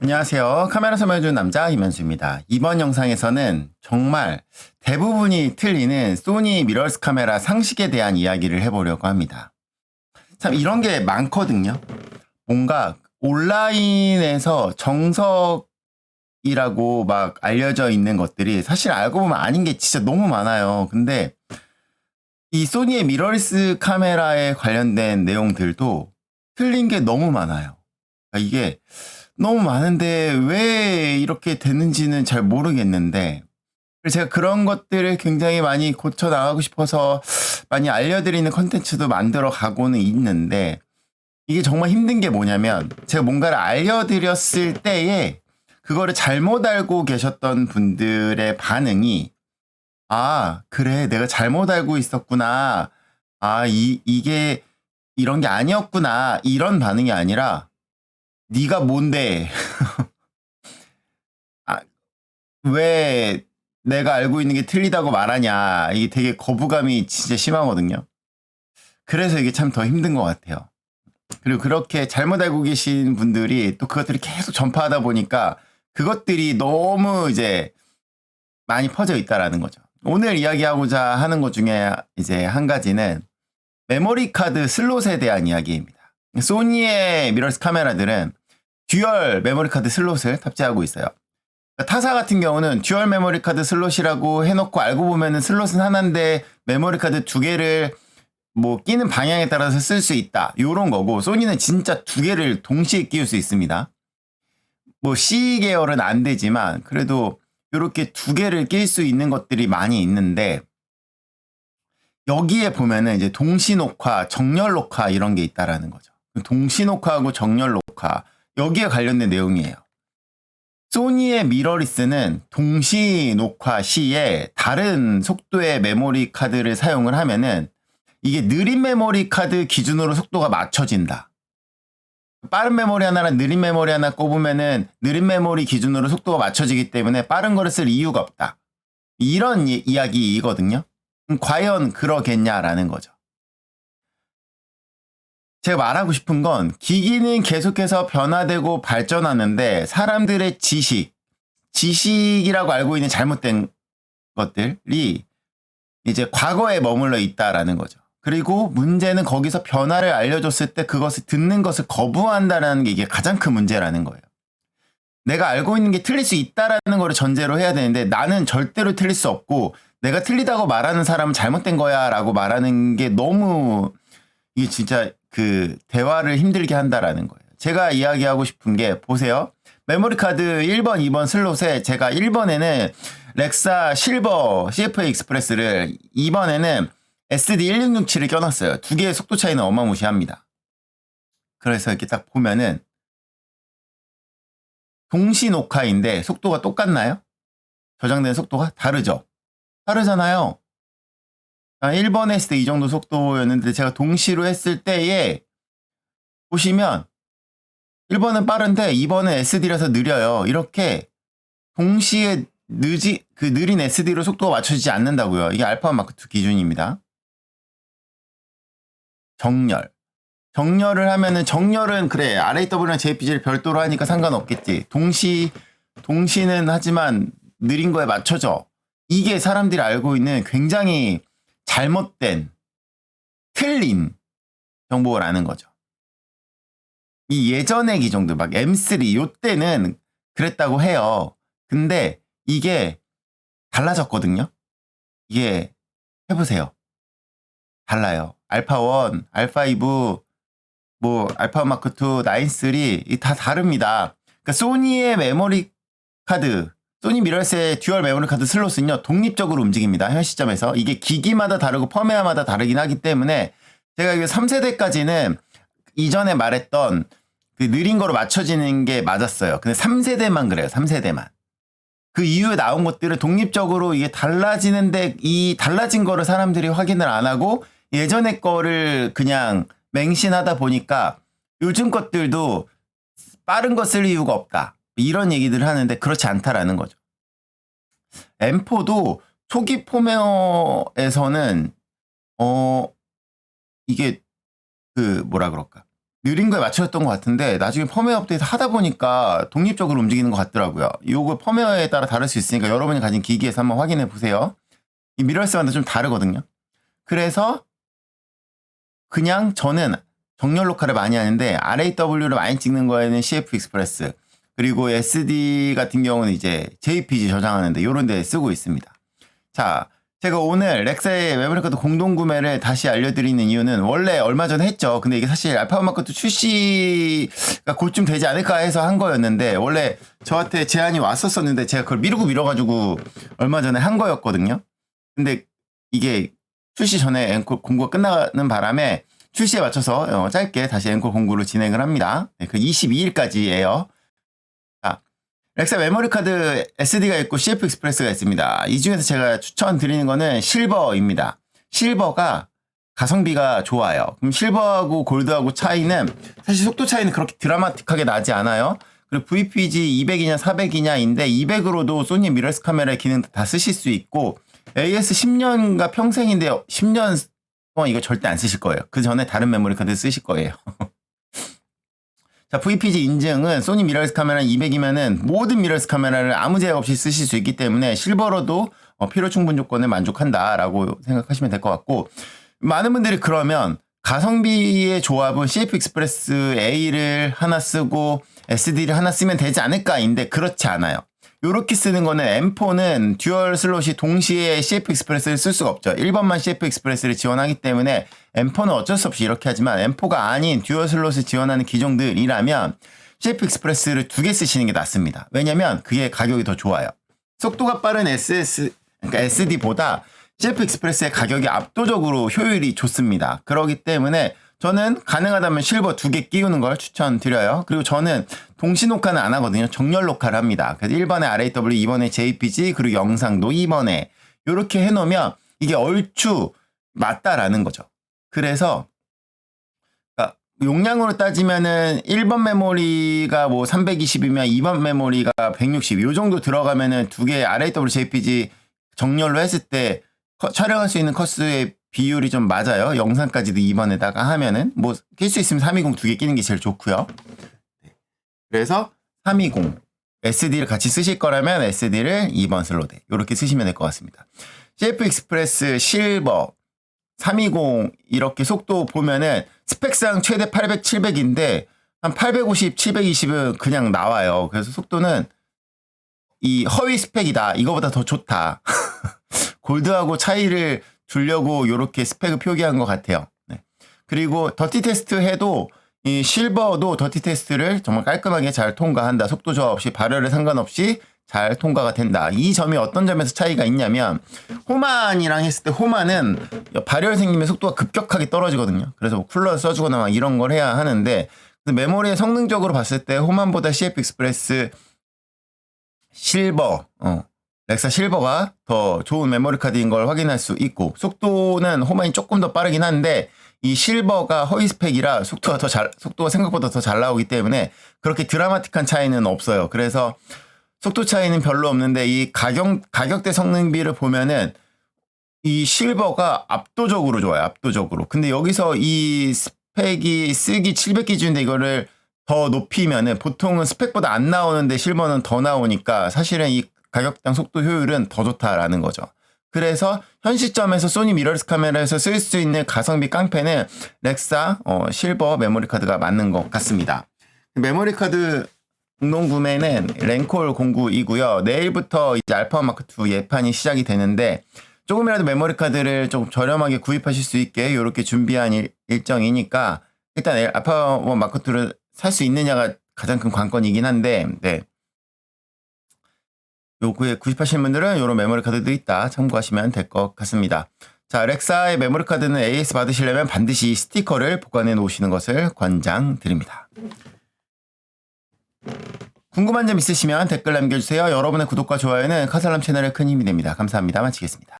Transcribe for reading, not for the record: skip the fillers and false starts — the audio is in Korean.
안녕하세요. 카메라 설명해주는 남자 이면수입니다. 이번 영상에서는 정말 대부분이 틀리는 소니 미러리스 카메라 상식에 대한 이야기를 해보려고 합니다. 참 이런 게 많거든요. 뭔가 온라인에서 정석이라고 막 알려져 있는 것들이 사실 알고 보면 아닌 게 진짜 너무 많아요. 근데 이 소니의 미러리스 카메라에 관련된 내용들도 틀린 게 너무 많아요. 그러니까 이게 너무 많은데 왜 이렇게 되는지는 잘 모르겠는데, 제가 그런 것들을 굉장히 많이 고쳐 나가고 싶어서 많이 알려드리는 컨텐츠도 만들어 가고는 있는데, 이게 정말 힘든 게 뭐냐면 제가 뭔가를 알려드렸을 때에 그거를 잘못 알고 계셨던 분들의 반응이, 아 그래 내가 잘못 알고 있었구나, 이게 이런 게 아니었구나, 이런 반응이 아니라 네가 뭔데 왜 내가 알고 있는 게 틀리다고 말하냐, 이게 되게 거부감이 진짜 심하거든요. 그래서 이게 참 더 힘든 것 같아요. 그리고 그렇게 잘못 알고 계신 분들이 또 그것들을 계속 전파하다 보니까 그것들이 너무 이제 많이 퍼져 있다라는 거죠. 오늘 이야기하고자 하는 것 중에 이제 한 가지는 메모리 카드 슬롯에 대한 이야기입니다. 소니의 미러리스 카메라들은 듀얼 메모리 카드 슬롯을 탑재하고 있어요. 타사 같은 경우는 듀얼 메모리 카드 슬롯이라고 해놓고 알고 보면은 슬롯은 하나인데 메모리 카드 두 개를 뭐 끼는 방향에 따라서 쓸 수 있다, 요런 거고, 소니는 진짜 두 개를 동시에 끼울 수 있습니다. 뭐 C 계열은 안 되지만 그래도 이렇게 두 개를 낄 수 있는 것들이 많이 있는데, 여기에 보면은 이제 동시 녹화, 정렬 녹화 이런 게 있다라는 거죠. 동시 녹화하고 정렬 녹화, 여기에 관련된 내용이에요. 소니의 미러리스는 동시 녹화 시에 다른 속도의 메모리 카드를 사용을 하면은 이게 느린 메모리 카드 기준으로 속도가 맞춰진다. 빠른 메모리 하나랑 느린 메모리 하나 꼽으면은 느린 메모리 기준으로 속도가 맞춰지기 때문에 빠른 거를 쓸 이유가 없다, 이런 이야기이거든요. 과연 그러겠냐라는 거죠. 제가 말하고 싶은 건, 기기는 계속해서 변화되고 발전하는데 사람들의 지식이라고 알고 있는 잘못된 것들이 이제 과거에 머물러 있다라는 거죠. 그리고 문제는 거기서 변화를 알려줬을 때 그것을 듣는 것을 거부한다라는 게 이게 가장 큰 문제라는 거예요. 내가 알고 있는 게 틀릴 수 있다라는 거를 전제로 해야 되는데, 나는 절대로 틀릴 수 없고 내가 틀리다고 말하는 사람은 잘못된 거야 라고 말하는 게 너무, 이게 진짜 그 대화를 힘들게 한다라는 거예요. 제가 이야기하고 싶은 게, 보세요. 메모리 카드 1번, 2번 슬롯에 제가 1번에는 렉사 실버 CFA 익스프레스를, 2번에는 SD1667을 껴놨어요. 두 개의 속도 차이는 어마무시합니다. 그래서 이렇게 딱 보면은 동시 녹화인데 속도가 똑같나요? 저장된 속도가 다르죠? 다르잖아요. 1번에 했을 때 이 정도 속도였는데 제가 동시로 했을 때에 보시면 1번은 빠른데 2번은 SD라서 느려요. 이렇게 동시에 느린 SD로 속도가 맞춰지지 않는다고요. 이게 알파 마크 2 기준입니다. 정렬을 하면은, 정렬은 그래 RAW랑 JPG를 별도로 하니까 상관없겠지. 동시는 하지만 느린 거에 맞춰져. 이게 사람들이 알고 있는 굉장히 잘못된, 틀린 정보라는 거죠. 이 예전의 기종들 막 M3 요때는 그랬다고 해요. 근데 이게 달라졌거든요. 이게 해보세요. 달라요. 알파1, 알파2, 뭐 알파 마크 2, 9.3 다 다릅니다. 그러니까 소니의 메모리 카드, 소니 미러리스의 듀얼 메모리 카드 슬롯은요 독립적으로 움직입니다. 현 시점에서 이게 기기마다 다르고 펌웨어마다 다르긴 하기 때문에, 제가 이게 3세대까지는 이전에 말했던 그 느린 거로 맞춰지는 게 맞았어요. 근데 3세대만 그래요. 3세대만. 그 이후에 나온 것들은 독립적으로 이게 달라지는데, 이 달라진 거를 사람들이 확인을 안 하고 예전의 거를 그냥 맹신하다 보니까 요즘 것들도 빠른 거 쓸 이유가 없다, 이런 얘기들을 하는데 그렇지 않다라는 거죠. M4도 초기 펌웨어에서는 이게 그 뭐라 그럴까, 느린 거에 맞춰졌던 것 같은데 나중에 펌웨어 업데이트 하다 보니까 독립적으로 움직이는 것 같더라고요. 요거 펌웨어에 따라 다를 수 있으니까 여러분이 가진 기기에서 한번 확인해 보세요. 이 미러리스마다 좀 다르거든요. 그래서 그냥 저는 정렬 녹화를 많이 하는데 RAW를 많이 찍는 거에는 CF 익스프레스, 그리고 SD 같은 경우는 이제 JPG 저장하는데 요런 데 쓰고 있습니다. 자, 제가 오늘 렉사의 메모리카드 공동 구매를 다시 알려드리는 이유는 원래 얼마 전에 했죠. 근데 이게 사실 알파마크2 출시가 곧좀 되지 않을까 해서 한 거였는데 원래 저한테 제안이 왔었었는데 제가 그걸 미뤄가지고 얼마 전에 한 거였거든요. 근데 이게 출시 전에 앵콜 공구가 끝나는 바람에 출시에 맞춰서 짧게 다시 앵콜 공구를 진행을 합니다. 네, 그 22일까지예요. 렉사 메모리카드 SD가 있고 CF 익스프레스가 있습니다. 이 중에서 제가 추천드리는 거는 실버입니다. 실버가 가성비가 좋아요. 그럼 실버하고 골드하고 차이는 사실 속도 차이는 그렇게 드라마틱하게 나지 않아요. 그리고 VPG 200이냐 400이냐인데 200으로도 소니 미러리스 카메라의 기능 다 쓰실 수 있고 AS 10년과 평생인데 10년 동안 이거 절대 안 쓰실 거예요. 그 전에 다른 메모리 카드 쓰실 거예요. 자, VPG 인증은 소니 미러리스 카메라 200이면은 모든 미러리스 카메라를 아무 제약 없이 쓰실 수 있기 때문에 실버로도 필요 충분 조건을 만족한다라고 생각하시면 될 것 같고, 많은 분들이 그러면 가성비의 조합은 CF 익스프레스 A를 하나 쓰고 SD를 하나 쓰면 되지 않을까인데 그렇지 않아요. 요렇게 쓰는 거는 M4는 듀얼 슬롯이 동시에 CF 익스프레스를 쓸 수가 없죠. 1번만 CF 익스프레스를 지원하기 때문에 M4는 어쩔 수 없이 이렇게 하지만 M4가 아닌 듀얼 슬롯을 지원하는 기종들이라면 CF 익스프레스를 2개 쓰시는 게 낫습니다. 왜냐면 그게 가격이 더 좋아요. 속도가 빠른 그러니까 SD보다 CF 익스프레스의 가격이 압도적으로 효율이 좋습니다. 그렇기 때문에 저는 가능하다면 실버 2개 끼우는 걸 추천드려요. 그리고 저는 동시 녹화는 안 하거든요. 정렬 녹화를 합니다. 그래서 1번에 RAW, 2번에 JPG, 그리고 영상도 2번에 이렇게 해놓으면 이게 얼추 맞다라는 거죠. 그래서 그러니까 용량으로 따지면은 1번 메모리가 뭐 320이면 2번 메모리가 160, 요 정도 들어가면은 2개 RAW, JPG 정렬로 했을 때 촬영할 수 있는 컷수의 비율이 좀 맞아요. 영상까지도 2번에다가 하면은 뭐 낄 수 있으면 320 2개 끼는 게 제일 좋고요. 그래서 320 SD를 같이 쓰실 거라면 SD를 2번 슬롯에 이렇게 쓰시면 될 것 같습니다. CF 익스프레스 실버 320 이렇게 속도 보면은 스펙상 최대 800, 700인데 한 850, 720은 그냥 나와요. 그래서 속도는 이 허위 스펙이다. 이거보다 더 좋다. 골드하고 차이를 주려고 이렇게 스펙을 표기한 것 같아요. 네. 그리고 더티 테스트 해도 이 실버도 더티 테스트를 정말 깔끔하게 잘 통과한다. 속도 저하 없이 발열에 상관없이 잘 통과가 된다. 이 점이 어떤 점에서 차이가 있냐면 호만이랑 했을 때 호만은 발열 생기면 속도가 급격하게 떨어지거든요. 그래서 뭐 쿨러 써주거나 막 이런 걸 해야 하는데 메모리의 성능적으로 봤을 때 호만보다 CF 익스프레스 실버 렉사 실버가 더 좋은 메모리 카드인 걸 확인할 수 있고, 속도는 호만이 조금 더 빠르긴 한데 이 실버가 허위 스펙이라 속도가 생각보다 더 잘 나오기 때문에 그렇게 드라마틱한 차이는 없어요. 그래서 속도 차이는 별로 없는데 이 가격대 성능비를 보면은 이 실버가 압도적으로 좋아요. 압도적으로. 근데 여기서 이 스펙이 쓰기 700 기준인데 이거를 더 높이면은 보통은 스펙보다 안 나오는데 실버는 더 나오니까 사실은 이 가격당 속도 효율은 더 좋다라는 거죠. 그래서 현 시점에서 소니 미러리스 카메라에서 쓸 수 있는 가성비 깡패는 렉사 실버 메모리 카드가 맞는 것 같습니다. 메모리 카드 공동 구매는 랭콜 09이고요. 내일부터 이제 알파 마크 2 예판이 시작이 되는데 조금이라도 메모리 카드를 좀 저렴하게 구입하실 수 있게 이렇게 준비한 일정이니까 일단 알파 마크 2를 살 수 있느냐가 가장 큰 관건이긴 한데, 네. 요구에 구입하시는 분들은 이런 메모리 카드도 있다 참고하시면 될 것 같습니다. 자, 렉사의 메모리 카드는 AS 받으시려면 반드시 스티커를 보관해 놓으시는 것을 권장드립니다. 궁금한 점 있으시면 댓글 남겨주세요. 여러분의 구독과 좋아요는 카살람 채널에 큰 힘이 됩니다. 감사합니다. 마치겠습니다.